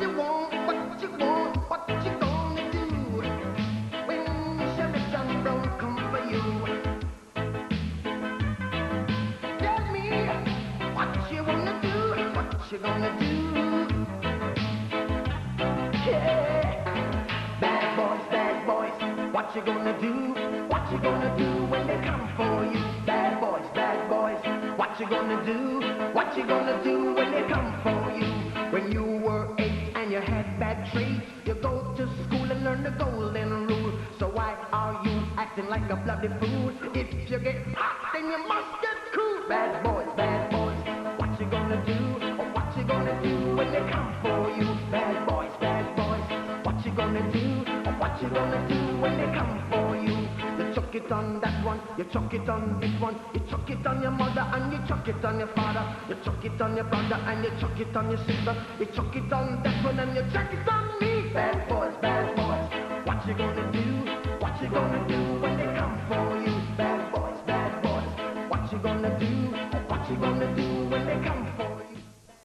you want, what you want, what you gonna do when Sheriff John Brown come for you? Tell me what you wanna do, what you gonna do? Yeah, bad boys, what you gonna do? What you gonna do when they come for you? Bad boys, what you gonna do? What you gonna do when they come for you? When you were 8 and you had bad traits, you go to school and learn the golden rule. So why are you acting like a bloody fool? If you get hot, then you must get cool. Bad boys, what you gonna do? Or what you gonna do when they come for you? Bad boys, what you gonna do? Or what you gonna do when they come for you? You chuck it on that one, you chuck it on this one, you chuck it on your mother and you chuck it on your father, you chuck it on your brother and you chuck it on your sister, you chuck it on that one and you chuck it on me. Bad boys, what you gonna do? What you gonna do when they come for you? Bad boys, what you gonna do?